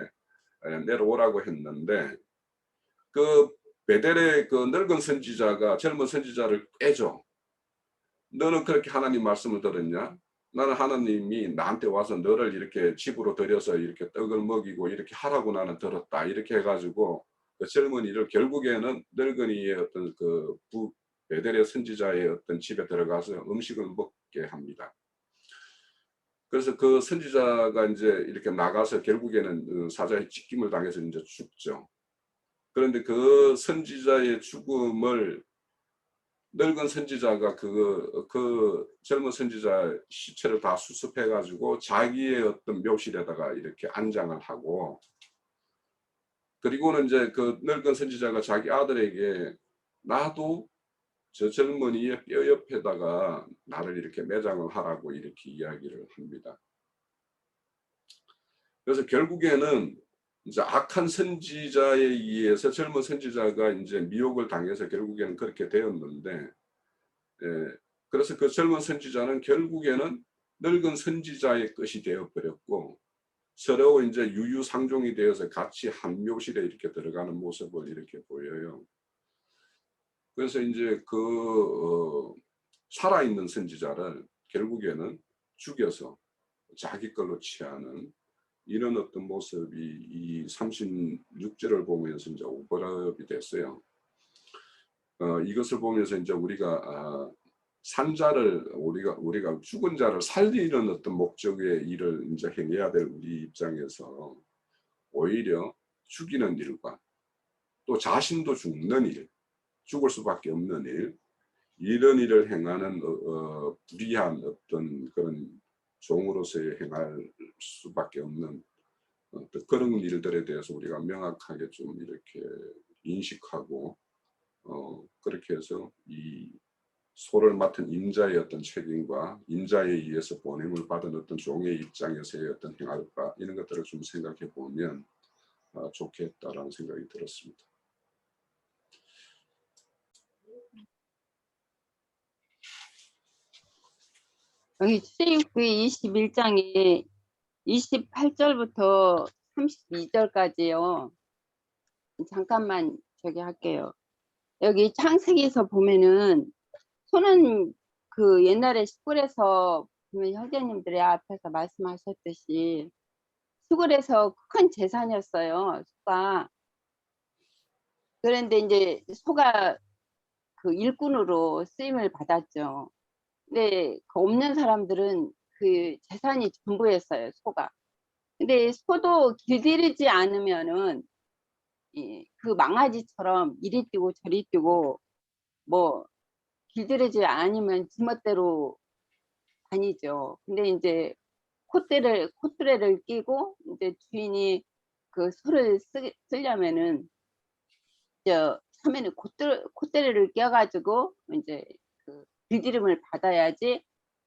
내려오라고 했는데, 그 베델의 그 늙은 선지자가 젊은 선지자를 꿰죠. 너는 그렇게 하나님 말씀을 들었냐? 나는 하나님이 나한테 와서 너를 이렇게 집으로 들여서 이렇게 떡을 먹이고 이렇게 하라고 나는 들었다. 이렇게 해가지고 그 젊은이를 결국에는 늙은이의 어떤 베델의 선지자의 어떤 집에 들어가서 음식을 먹게 합니다. 그래서 그 선지자가 이제 이렇게 나가서 결국에는 사자의 찢김을 당해서 이제 죽죠. 그런데 그 선지자의 죽음을 늙은 선지자가 그 젊은 선지자 시체를 다 수습해 가지고 자기의 어떤 묘실에다가 이렇게 안장을 하고, 그리고는 이제 그 늙은 선지자가 자기 아들에게 나도 저 젊은이의 뼈 옆에다가 나를 이렇게 매장을 하라고 이렇게 이야기를 합니다. 그래서 결국에는 이제 악한 선지자에 의해서 젊은 선지자가 이제 미혹을 당해서 결국에는 그렇게 되었는데, 그래서 그 젊은 선지자는 결국에는 늙은 선지자의 것이 되어버렸고 서로 이제 유유상종이 되어서 같이 한 묘실에 이렇게 들어가는 모습을 이렇게 보여요. 그래서 이제 살아있는 선지자를 결국에는 죽여서 자기 걸로 취하는 이런 어떤 모습이 이 36절을 보면서 이제 오버랩이 됐어요. 이것을 보면서 이제 우리가 산자를 우리가 죽은 자를 살리는 어떤 목적의 일을 이제 행해야 될 우리 입장에서 오히려 죽이는 일과 또 자신도 죽는 일, 죽을 수밖에 없는 일, 이런 일을 행하는 불의한 어떤 그런 종으로서의 행할 수밖에 없는 어떤 그런 일들에 대해서 우리가 명확하게 좀 이렇게 인식하고 그렇게 해서 이 소를 맡은 인자의 어떤 책임과 인자에 의해서 보냄을 받은 어떤 종의 입장에서의 어떤 행할바 이런 것들을 좀 생각해 보면 좋겠다라는 생각이 들었습니다. 여기 출애굽기 21장에 28절부터 32절까지요. 잠깐만 저기 할게요. 여기 창세기에서 보면은 소는 그 옛날에 시골에서 보면 형제님들의 앞에서 말씀하셨듯이 시골에서 큰 재산이었어요. 소가. 그런데 이제 소가 그 일꾼으로 쓰임을 받았죠. 근데 그 없는 사람들은 그 재산이 전부였어요. 소가. 근데 소도 길들이지 않으면은 그 망아지처럼 이리 뛰고 저리 뛰고 뭐 길들이지 않으면 지멋대로 다니죠. 근데 이제 콧대를 끼고 이제 주인이 그 소를 쓰려면은 저 처음에는 콧대를 껴가지고 이제 그 길들임을 받아야지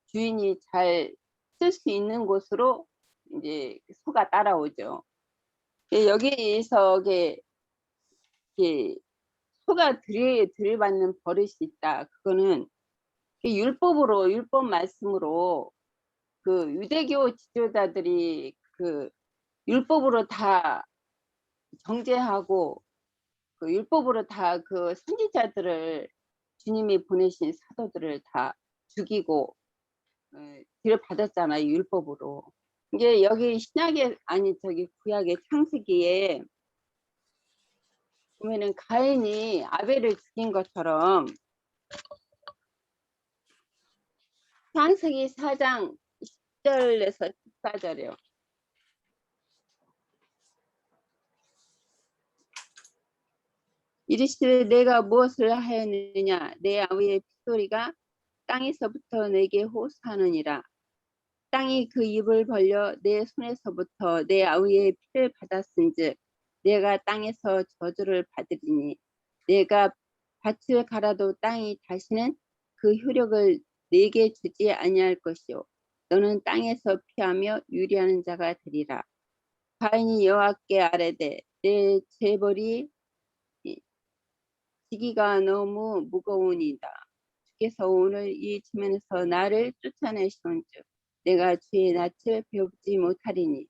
주인이 잘 쓸 수 있는 곳으로 이제 소가 따라오죠. 여기에서 소가 들이받는 버릇이 있다. 그거는 율법 말씀으로 그 유대교 지도자들이 그 율법으로 다 정죄하고 그 율법으로 다 그 선지자들을 주님이 보내신 사도들을 다 죽이고 들여받았잖아요. 율법으로. 이게 여기 신약에 아니 저기 구약의 창세기에 보면은 가인이 아벨을 죽인 것처럼 창세기 4장 10절에서 14절이요. 이르시되 내가 무엇을 하였느냐 내 아우의 핏소리가 땅에서부터 내게 호소하느니라. 땅이 그 입을 벌려 내 손에서부터 내 아우의 피를 받았은즉 내가 땅에서 저주를 받으리니 내가 밭을 갈아도 땅이 다시는 그 효력을 내게 주지 아니할 것이요 너는 땅에서 피하며 유리하는 자가 되리라. 가인이 여호와께 아뢰되 내 재벌이 지기가 너무 무거우니이다. 주께서 오늘 이 지면에서 나를 쫓아내시온즉 내가 주의 낯을 배우지 못하리니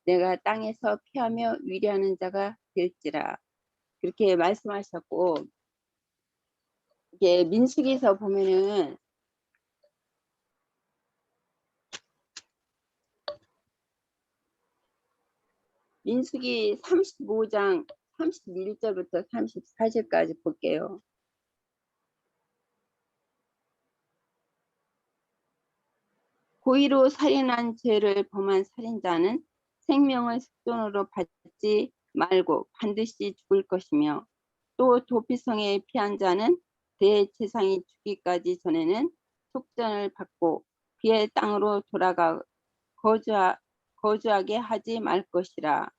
내가 땅에서 피하며 위리하는 자가 될지라. 그렇게 말씀하셨고 이게 민수기에서 보면은 민수기 35장 31절부터 34절까지 볼게요. 고의로 살인한 죄를 범한 살인자는 생명을 숙종으로 받지 말고 반드시 죽을 것이며 또 도피성에 피한 자는 대제사장이 죽기까지 전에는 속전을 받고 그의 땅으로 돌아가 거주하게 하지 말 것이라.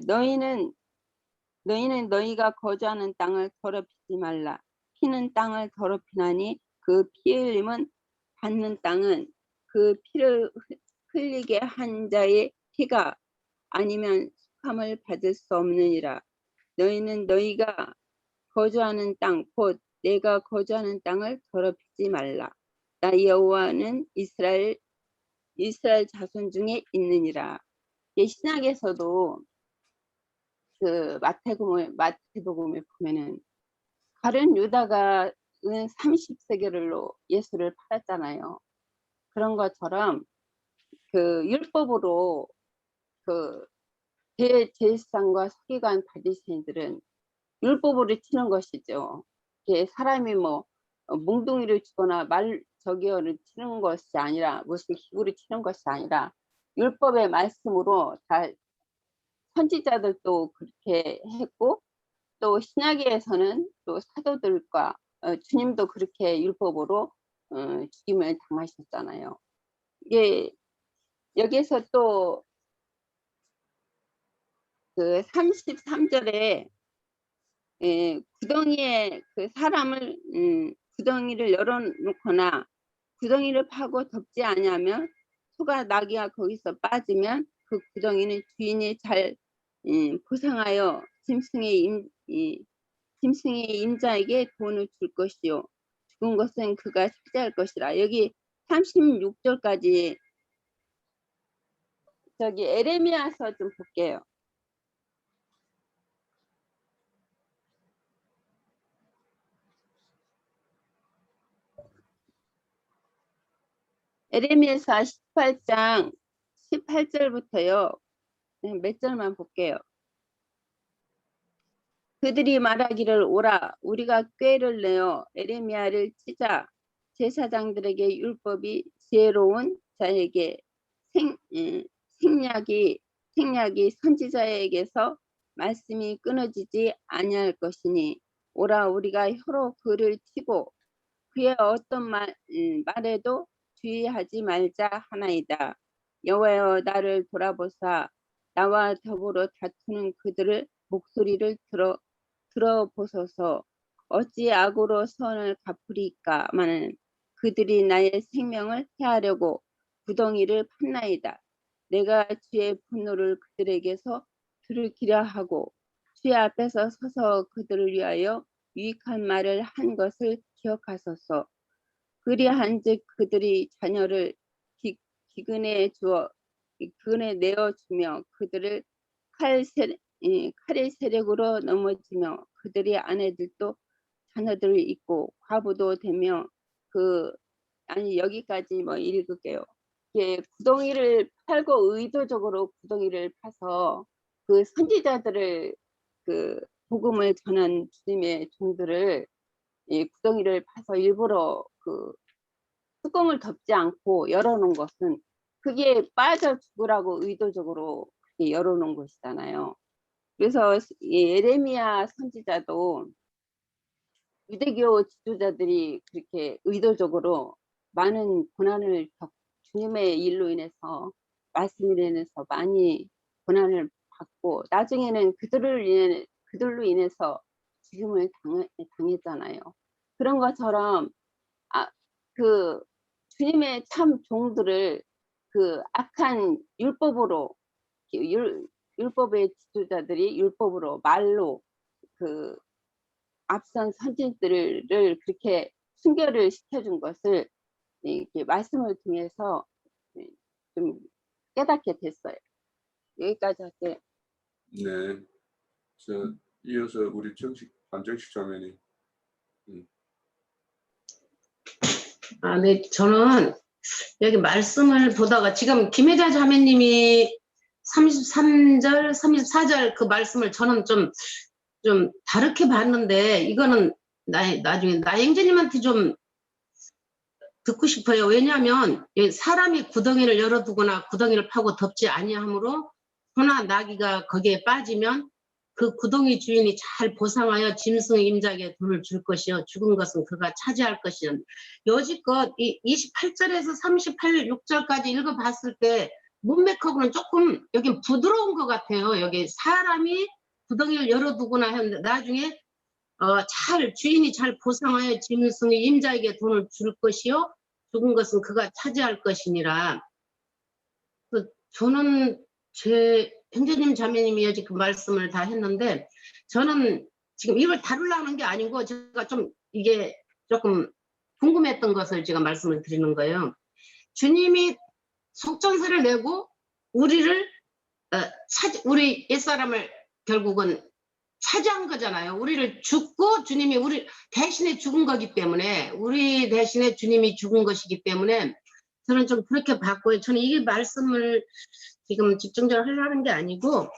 너희는 너희가 거주하는 땅을 더럽히지 말라. 피는 땅을 더럽히나니 그 피 흘림은 받는 땅은 그 피를 흘리게 한 자의 피가 아니면 속함을 받을 수 없느니라. 너희는 너희가 거주하는 땅 곧 내가 거주하는 땅을 더럽히지 말라. 나 여호와는 이스라엘 자손 중에 있느니라. 신약에서도 그 마태복음에 보면은 가룟 유다가 은 30세겔로 예수를 팔았잖아요. 그런 것처럼 그 율법으로 그 대제사장과 서기관 바리새인들은 율법으로 치는 것이죠. 사람이 뭐 몽둥이를 치거나 저기요를 치는 것이 아니라 무슨 기구를 치는 것이 아니라 율법의 말씀으로 다 선지자들도 그렇게 했고 또 신약에서는 또 사도들과 주님도 그렇게 율법으로 죽임을 당하셨잖아요. 이게 여기서 또 그 33절에 구덩이에 그 사람을 구덩이를 열어놓거나 구덩이를 파고 덮지 아니하면 소가 나귀가 거기서 빠지면 그 구덩이는 주인이 잘 보상하여 짐승의 임자에게 돈을 줄 것이요 죽은 것은 그가 차지할 것이라. 여기 36절까지 저기 에레미야서 좀 볼게요. 에레미야서 18장 18절부터요. 몇 절만 볼게요. 그들이 말하기를 오라 우리가 꾀를 내어 에레미야를 치자. 제사장들에게 율법이 지혜로운 자에게 생략이 선지자에게서 말씀이 끊어지지 아니할 것이니 오라 우리가 혀로 그를 치고 그의 어떤 말에도 주의하지 말자 하나이다. 여호와여 나를 돌아보사 나와 더불어 다투는 그들을 목소리를 들어보소서. 어찌 악으로 선을 갚으리까마는 그들이 나의 생명을 해하려고 구덩이를 팠나이다. 내가 주의 분노를 그들에게서 들키려 하고 주의 앞에서 서서 그들을 위하여 유익한 말을 한 것을 기억하소서. 그리한즉 그들이 자녀를 기근에 내어 주며 그들을 칼의 세력으로 넘어지며 그들의 아내들도 자녀들을 잊고 과부도 되며 여기까지 뭐 읽을게요. 구덩이를 팔고 의도적으로 구덩이를 파서 그 선지자들을 그 복음을 전한 주님의 종들을 구덩이를 파서 일부러 그 뚜껑을 덮지 않고 열어놓은 것은 그게 빠져 죽으라고 의도적으로 그렇게 열어놓은 것이잖아요. 그래서 예레미야 선지자도 유대교 지도자들이 그렇게 의도적으로 많은 고난을 주님의 일로 인해서 말씀으로 인해서 많이 고난을 받고 나중에는 그들로 인해서 죽음을 당했잖아요. 그런 것처럼 그 주님의 참 종들을 그 악한 율법으로 율법의 지도자들이 율법으로 말로 그 앞선 선진들을 그렇게 순결을 시켜준 것을 이렇게 말씀을 통해서 좀 깨닫게 됐어요. 여기까지 할게요. 네. 이어서 우리 안정식 자매님. 네, 저는 여기 말씀을 보다가 지금 김혜자 자매님이 33절, 34절 그 말씀을 저는 좀 다르게 봤는데 이거는 나중에 나영재님한테 좀 듣고 싶어요. 왜냐하면 사람이 구덩이를 열어두거나 구덩이를 파고 덮지 아니하므로 소나 나귀가 거기에 빠지면 그 구덩이 주인이 잘 보상하여 짐승의 임자에게 돈을 줄 것이요 죽은 것은 그가 차지할 것이요. 여지껏 이 28절에서 36절까지 읽어봤을 때 문맥하고는 조금 여기 부드러운 것 같아요. 여기 사람이 구덩이를 열어두거나 했는데 나중에 주인이 잘 보상하여 짐승의 임자에게 돈을 줄 것이요 죽은 것은 그가 차지할 것이니라. 저는 형제님 자매님이 여지 그 말씀을 다 했는데 저는 지금 이걸 다루려는 게 아니고 제가 좀 이게 조금 궁금했던 것을 제가 말씀을 드리는 거예요. 주님이 속전세를 내고 우리를 우리 옛사람을 결국은 차지한 거잖아요. 우리를 죽고 주님이 우리 대신에 죽은 거기 때문에 우리 대신에 주님이 죽은 것이기 때문에 저는 좀 그렇게 봤고요. 저는 이 말씀을 지금 집중적으로 하려는 게 아니고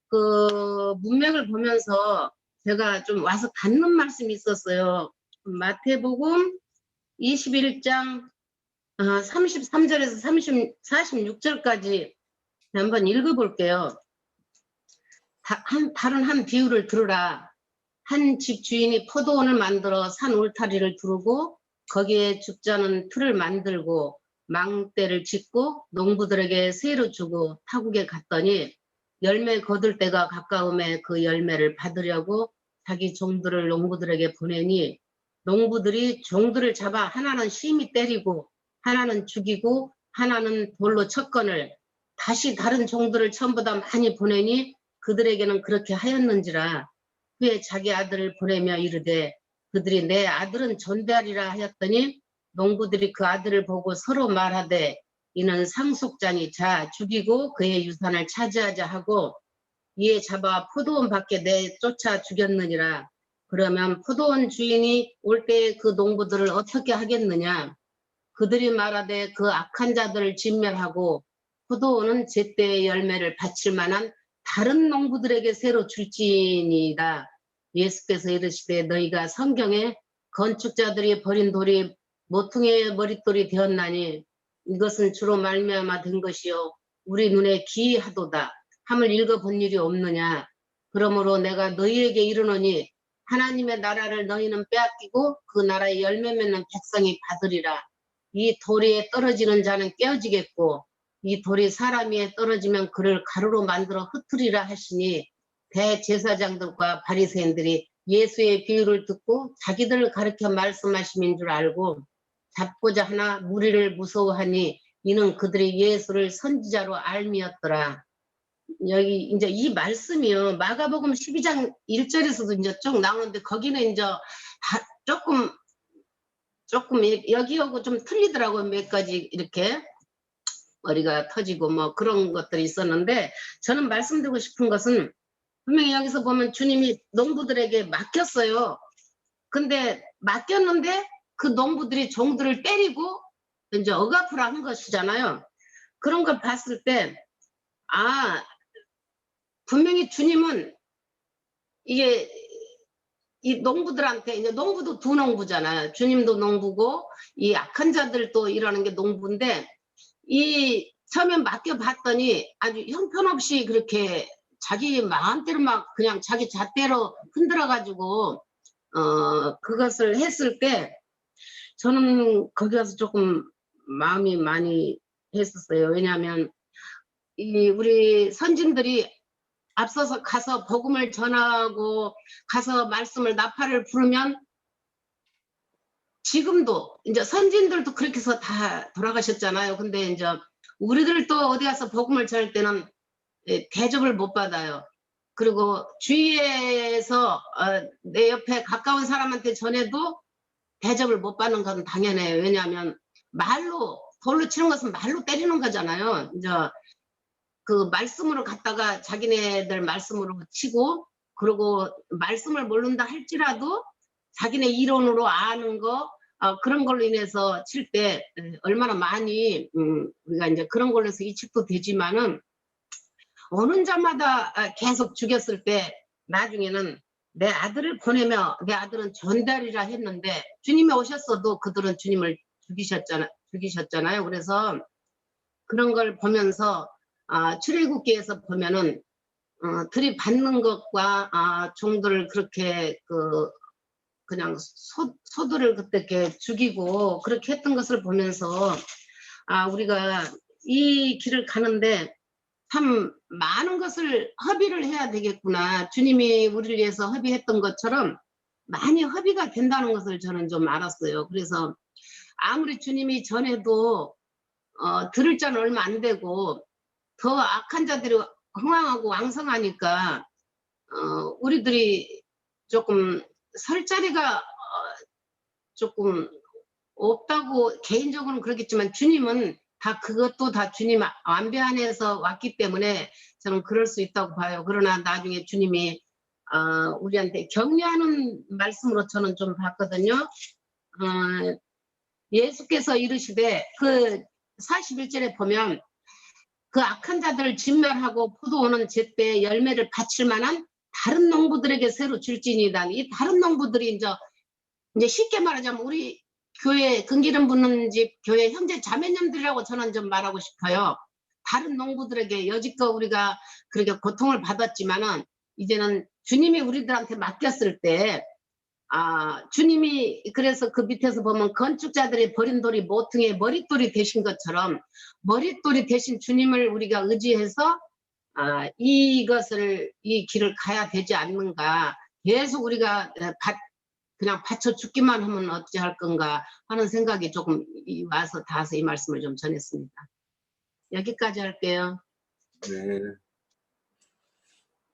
그 문맥을 보면서 제가 좀 와서 닿는 말씀이 있었어요. 마태복음 21장 33절에서 46절까지 한번 읽어볼게요. 다른 한 비유를 들으라. 한 집 주인이 포도원을 만들어 산 울타리를 두르고 거기에 죽자는 틀을 만들고 망대를 짓고 농부들에게 세로 주고 타국에 갔더니 열매 거둘 때가 가까움에 그 열매를 받으려고 자기 종들을 농부들에게 보내니 농부들이 종들을 잡아 하나는 심히 때리고 하나는 죽이고 하나는 돌로 쳤거늘 다시 다른 종들을 처음보다 많이 보내니 그들에게는 그렇게 하였는지라. 후에 자기 아들을 보내며 이르되 그들이 내 아들은 존대하리라 하였더니 농부들이 그 아들을 보고 서로 말하되 이는 상속자니 자 죽이고 그의 유산을 차지하자 하고 이에 잡아 포도원 밖에 내쫓아 죽였느니라. 그러면 포도원 주인이 올 때에 그 농부들을 어떻게 하겠느냐. 그들이 말하되 그 악한 자들을 진멸하고 포도원은 제때의 열매를 바칠 만한 다른 농부들에게 새로 줄지니이다. 예수께서 이르시되 너희가 성경에 건축자들이 버린 돌이 모퉁이의 머릿돌이 되었나니 이것은 주로 말미암아 된 것이요 우리 눈에 기이하도다 함을 읽어본 일이 없느냐. 그러므로 내가 너희에게 이르노니 하나님의 나라를 너희는 빼앗기고 그 나라의 열매 맺는 백성이 받으리라. 이 돌에 떨어지는 자는 깨어지겠고 이 돌이 사람 위에 떨어지면 그를 가루로 만들어 흩으리라 하시니 대제사장들과 바리새인들이 예수의 비유를 듣고 자기들을 가르쳐 말씀하심인 줄 알고 잡고자 하나 무리를 무서워하니 이는 그들이 예수를 선지자로 알미었더라. 여기 이제 이 말씀이요 마가복음 12장 1절에서도 이제 쭉 나오는데 거기는 이제 조금 여기하고 좀 틀리더라고요. 몇 가지 이렇게 머리가 터지고 뭐 그런 것들이 있었는데 저는 말씀드리고 싶은 것은 분명히 여기서 보면 주님이 농부들에게 맡겼어요. 근데 맡겼는데 그 농부들이 종들을 때리고 이제 억압을 한 것이잖아요. 그런 걸 봤을 때 분명히 주님은 이게 이 농부들한테 이제 농부도 두 농부잖아요. 주님도 농부고 이 악한 자들도 일하는 게 농부인데 이 처음에 맡겨봤더니 아주 형편없이 그렇게 자기 마음대로 막 그냥 자기 잣대로 흔들어가지고 그것을 했을 때 저는 거기 가서 조금 마음이 많이 했었어요. 왜냐하면 이 우리 선진들이 앞서서 가서 복음을 전하고 가서 말씀을 나팔을 부르면 지금도 이제 선진들도 그렇게 해서 다 돌아가셨잖아요. 근데 이제 우리들도 어디 가서 복음을 전할 때는 대접을 못 받아요. 그리고 주위에서 내 옆에 가까운 사람한테 전해도 대접을 못 받는 건 당연해요. 왜냐하면 말로 돌로 치는 것은 말로 때리는 거잖아요. 이제 그 말씀으로 갖다가 자기네들 말씀으로 치고 그리고 말씀을 모른다 할지라도 자기네 이론으로 아는 거 그런 걸로 인해서 칠 때 얼마나 많이 우리가 이제 그런 걸로 해서 이측도 되지만은 오는 자마다 계속 죽였을 때 나중에는 내 아들을 보내며 내 아들은 전달이라 했는데 주님이 오셨어도 그들은 주님을 죽이셨잖아요. 그래서 그런 걸 보면서 출애굽기에서 보면은 들이받는 것과 종들을 그렇게 그냥 소들을 그때 이렇게 죽이고 그렇게 했던 것을 보면서 우리가 이 길을 가는데 참 많은 것을 허비를 해야 되겠구나. 주님이 우리를 위해서 허비했던 것처럼 많이 허비가 된다는 것을 저는 좀 알았어요. 그래서 아무리 주님이 전해도 들을 자는 얼마 안 되고 더 악한 자들이 흥왕하고 왕성하니까 우리들이 조금 설 자리가 조금 없다고 개인적으로는 그렇겠지만 주님은 다 그것도 다 주님 완배 안에서 왔기 때문에 저는 그럴 수 있다고 봐요. 그러나 나중에 주님이 우리한테 격려하는 말씀으로 저는 좀 봤거든요. 예수께서 이르시되 그 41절에 보면 그 악한 자들을 진멸하고 포도원은 제때 열매를 바칠 만한 다른 농부들에게 새로 줄지니이다. 이 다른 농부들이 이제 이제 쉽게 말하자면 우리 교회 금기름 붓는 집 교회 형제 자매님들이라고 저는 좀 말하고 싶어요. 다른 농부들에게 여지껏 우리가 그렇게 고통을 받았지만은 이제는 주님이 우리들한테 맡겼을 때 주님이 그래서 그 밑에서 보면 건축자들이 버린 돌이 모퉁이의 머릿돌이 되신 것처럼 머릿돌이 되신 주님을 우리가 의지해서 이 길을 가야 되지 않는가. 계속 우리가 그냥 받쳐 죽기만 하면 어찌 할 건가 하는 생각이 조금 와서 이 말씀을 좀 전했습니다. 여기까지 할게요. 네.